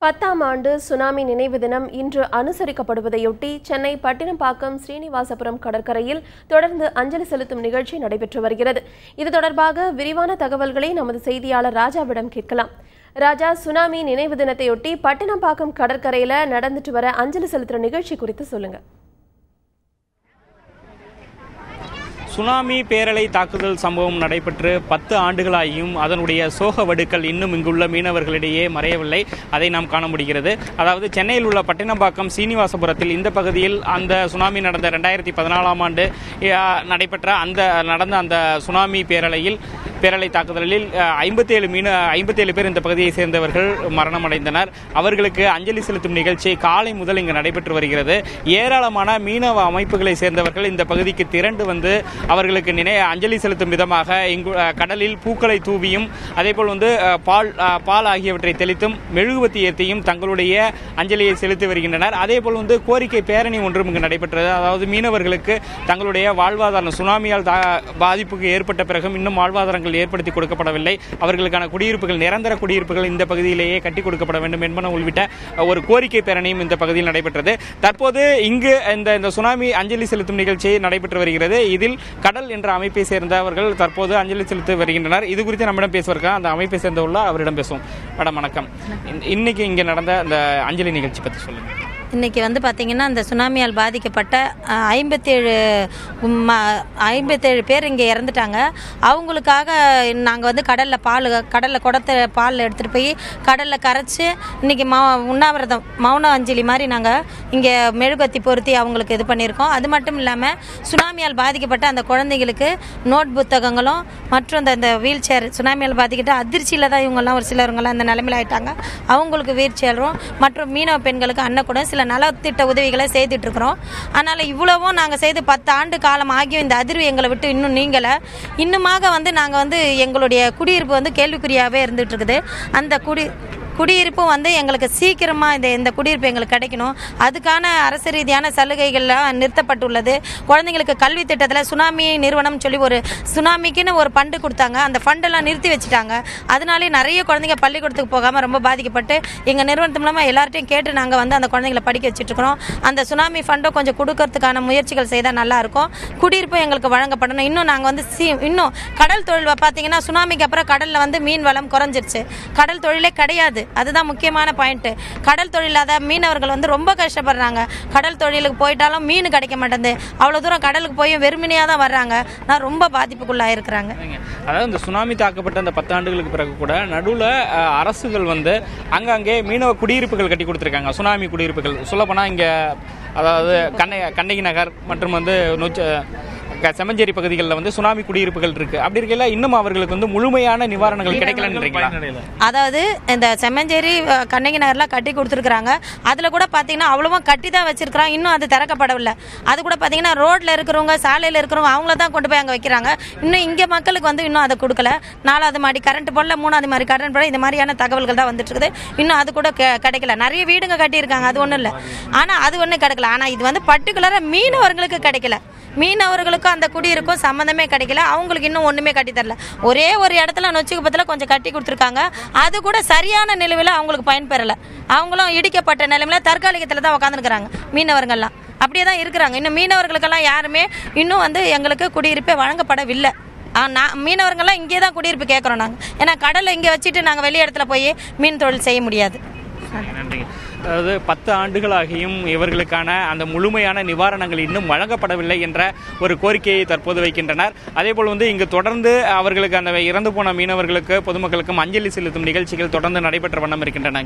10ஆம் ஆண்டு சுனாமி நினைவு தினம் இன்று அனுசரிக்கப்படுவதையொட்டி சென்னை பட்டினப்பாக்கம் ஸ்ரீனிவாசபுரம் கடற்கரையில் தொடர்ந்து அஞ்சலி செலுத்தும் நிகழ்ச்சி நடைபெற்று வருகிறது. இது தொடர்பாக விரிவான தகவல்களை நமது செய்தியாளர் ராஜாவிடம் கேட்கலாம். ராஜா, சுனாமி நினைவு தினத்தையொட்டி பட்டினப்பாக்கம் கடற்கரையில நடந்துட்டு வர அஞ்சலி செலுத்துற நிகழ்ச்சி குறித்து சொல்லுங்க. சுனாமி பேரலை தாக்குதல் சம்பவம் நடைபெற்று 10 ஆண்டுகளாகியும் அதனுடைய சோக வடுக்கள் இன்னும் இங்குள்ள மீனவர்களிடையே மறையவில்லை. அதை நாம் காண முடிகிறது. அதாவது சென்னையில் உள்ள பட்டினப்பாக்கம் சீனிவாசபுரத்தில் இந்த பகுதியில் அந்த சுனாமி நடந்த 2014ஆம் ஆண்டு நடந்த அந்த சுனாமி பேரலை தாக்குதலில் 57 பேர் இந்த பகுதியை சேர்ந்தவர்கள் மரணமடைந்தனர். அவர்களுக்கு அஞ்சலி செலுத்தும் நிகழ்ச்சி காலை முதல் இங்கு நடைபெற்று வருகிறது. ஏராளமான மீனவ அமைப்புகளை சேர்ந்தவர்கள் இந்த பகுதிக்கு திரண்டு வந்து அவர்களுக்கு அஞ்சலி செலுத்தும் விதமாக இங்கு கடலில் பூக்களை தூவியும் அதேபோல் பால் ஆகியவற்றை தெளித்தும் மெழுகுவத்தி ஏற்றியும் தங்களுடைய அஞ்சலியை செலுத்தி வருகின்றனர். அதேபோல் கோரிக்கை பேரணி ஒன்றும் இங்கு நடைபெற்றது. அதாவது மீனவர்களுக்கு தங்களுடைய வாழ்வாதாரம் சுனாமியால் பாதிப்புக்கு ஏற்பட்ட பிறகும் இன்னும் வாழ்வாதாரங்கள் ஏற்படுத்தி கொடுக்கப்படவில்லை. அவர்களுக்கான குடியிருப்புகள், நிரந்தர குடியிருப்புகள் இந்த பகுதியிலேயே கட்டி கொடுக்கப்பட வேண்டும் என்பன உள்ளிட்ட ஒரு கோரிக்கை பேரணியும் இந்த பகுதியில் நடைபெற்றது. தற்போது இங்கு இந்த சுனாமி அஞ்சலி செலுத்தும் நிகழ்ச்சி நடைபெற்று வருகிறது. இதில் கடல் என்ற அமைப்பை சேர்ந்தவர்கள் தற்போது அஞ்சலி செலுத்தி வருகின்றனர். இது குறித்து நம்மிடம் பேசுவதற்கு அந்த அமைப்பை சேர்ந்துள்ள அவரிடம் பேசுவோம். மேடம் வணக்கம். இன்னைக்கு இங்கே நடந்த அந்த அஞ்சலி நிகழ்ச்சி பற்றி சொல்லுங்க. இன்றைக்கி பார்த்தீங்கன்னா இந்த சுனாமியால் பாதிக்கப்பட்ட 57 பேர் இங்கே இறந்துட்டாங்க. அவங்களுக்காக நாங்கள் கடலில் குடத்தை பால் எடுத்துகிட்டு போய் கடலில் கரைச்சி இன்றைக்கி உண்ணாவிரதம் மௌன அஞ்சலி மாதிரி நாங்கள் இங்கே மெழுகுவத்தி பொருத்தி அவங்களுக்கு இது பண்ணியிருக்கோம். அது மட்டும் இல்லாமல் சுனாமியால் பாதிக்கப்பட்ட அந்த குழந்தைங்களுக்கு நோட் புத்தகங்களும் மற்றும் இந்த வீல் சேர், சுனாமியால் பாதிக்கிட்ட அதிர்ச்சியில் தான் இவங்கெல்லாம் ஒரு சிலருங்கெல்லாம் அந்த நிலைமையில் ஆகிட்டாங்க. அவங்களுக்கு வீல் சேரும் மற்றும் மீனவ பெண்களுக்கு அன்னக்கூடம் சில நலத்திட்ட உதவிகளை செய்துட்டு இருக்கிறோம். அதனால் இவ்வளவும் நாங்கள் செய்து 10 ஆண்டு காலம் ஆகியும் இந்த அதிர்வு எங்களை விட்டு இன்னும் நீங்கலை. இன்னுமாக நாங்கள் எங்களுடைய குடியிருப்பு கேள்விக்குறியாகவே இருந்துகிட்டு இருக்குது. அந்த குடியிருப்பும் எங்களுக்கு சீக்கிரமாக இந்த குடியிருப்பு எங்களுக்கு கிடைக்கணும். அதுக்கான அரசு ரீதியான சலுகைகள்லாம் நிறுத்தப்பட்டுள்ளது. குழந்தைங்களுக்கு கல்வி திட்டத்தில் சுனாமி நிறுவனம் சொல்லி ஒரு சுனாமிக்குன்னு ஒரு ஃபண்டு கொடுத்தாங்க. அந்த ஃபண்டெல்லாம் நிறுத்தி வச்சுட்டாங்க. அதனாலே நிறைய குழந்தைங்க பள்ளிக்கூடத்துக்கு போகாமல் ரொம்ப பாதிக்கப்பட்டு எங்கள் நிறுவனத்து மூலமாக எல்லார்ட்டையும் கேட்டு நாங்கள் அந்த குழந்தைங்களை படிக்க வச்சுட்ருக்கிறோம். அந்த சுனாமி ஃபண்டை கொஞ்சம் கொடுக்கறதுக்கான முயற்சிகள் செய்தால் நல்லாயிருக்கும். குடியிருப்பும் எங்களுக்கு வழங்கப்படணும். இன்னும் நாங்கள் இன்னும் கடல் தொழில் பார்த்தீங்கன்னா சுனாமிக்கு அப்புறம் கடலில் மீன் வளம் குறைஞ்சிருச்சு. கடல் தொழிலே கிடையாது. அதுதான் முக்கியமான பாயிண்ட். கடல் தொழிலாத மீனவர்கள் ரொம்ப கஷ்டப்படுறாங்க. கடல் தொழிலுக்கு போயிட்டாலும் மீன் கிடைக்க மாட்டேங்குது. அவ்வளோ தூரம் கடலுக்கு போய் வெறுமனையாக தான் வர்றாங்க. நான் ரொம்ப பாதிப்புக்குள்ளாக இருக்கிறாங்க. அதாவது இந்த சுனாமி தாக்கப்பட்ட அந்த 10 ஆண்டுகளுக்கு பிறகு கூட நடுவில் அரசுகள் அங்கங்கே மீனவ குடியிருப்புகள் கட்டி கொடுத்துருக்காங்க. சுனாமி குடியிருப்புகள் சொல்லப்போனால் இங்கே அதாவது கண்ணகி நகர் மற்றும் செம்மஞ்சேரி பகுதிகளில் சுனாமி குடியிருப்புகள் இருக்கு. அப்படி இருக்கல இன்னும் அவர்களுக்கு முழுமையான நிவாரணங்கள் கிடைக்கலன்றீங்களா? அதாவது இந்த செம்மஞ்சேரி கண்ணகி நகர்லாம் கட்டி கொடுத்துருக்காங்க. அதில் கூட பார்த்தீங்கன்னா அவ்வளவா கட்டி தான் வச்சிருக்கிறாங்க. இன்னும் அது திறக்கப்படவில்லை. அது கூட பார்த்தீங்கன்னா ரோட்ல இருக்கிறவங்க, சாலையில் இருக்கிறவங்க அவங்கள தான் கொண்டு போய் அங்கே வைக்கிறாங்க. இன்னும் இங்கே மக்களுக்கு இன்னும் அதை கொடுக்கல. 4வது மாடி கரண்ட் போடல, 3வது மாடி கரண்ட் போடல. இந்த மாதிரியான தகவல்கள் தான் வந்துட்டு இருக்குது. இன்னும் அது கூட கிடைக்கல. நிறைய வீடுங்க கட்டியிருக்காங்க, அது ஒன்றும் இல்லை. ஆனால் அது ஒன்றும் கிடைக்கல. ஆனால் இது பர்டிகுலராக மீனவர்களுக்கு கிடைக்கல. மீனவர்களுக்கும் அந்த குடியிருக்கும் சம்மந்தமே கிடைக்கல. அவங்களுக்கு இன்னும் ஒன்றுமே கட்டித்தரல. ஒரே ஒரு இடத்துல நொச்சிக்குப்பத்தில் கொஞ்சம் கட்டி கொடுத்துருக்காங்க. அது கூட சரியான நிலையில் அவங்களுக்கு பயன்பெறலை. அவங்களும் இடிக்கப்பட்ட நிலைமையில் தற்காலிகத்தில் தான் உட்காந்துருக்குறாங்க. மீனவர்கள்லாம் அப்படியே தான் இருக்கிறாங்க. இன்னும் மீனவர்களுக்கெல்லாம் யாருமே இன்னும் எங்களுக்கு குடியிருப்பே வழங்கப்படவில்லை. மீனவர்கள்லாம் இங்கே தான் குடியிருப்பு கேட்குறோம் நாங்கள். ஏன்னா கடலை இங்கே வச்சுட்டு நாங்கள் வெளி இடத்துல போய் மீன் தொழில் செய்ய முடியாது. நன்றி. அதாவது 10 ஆண்டுகளாகியும் இவர்களுக்கான அந்த முழுமையான நிவாரணங்கள் இன்னும் வழங்கப்படவில்லை என்ற ஒரு கோரிக்கையை தற்போது வைக்கின்றனர். அதேபோல் இங்கு தொடர்ந்து அவர்களுக்கு அந்த இறந்து போன மீனவர்களுக்கு பொதுமக்களுக்கும் அஞ்சலி செலுத்தும் நிகழ்ச்சிகள் தொடர்ந்து நடைபெற்ற வண்ணம் இருக்கின்றன.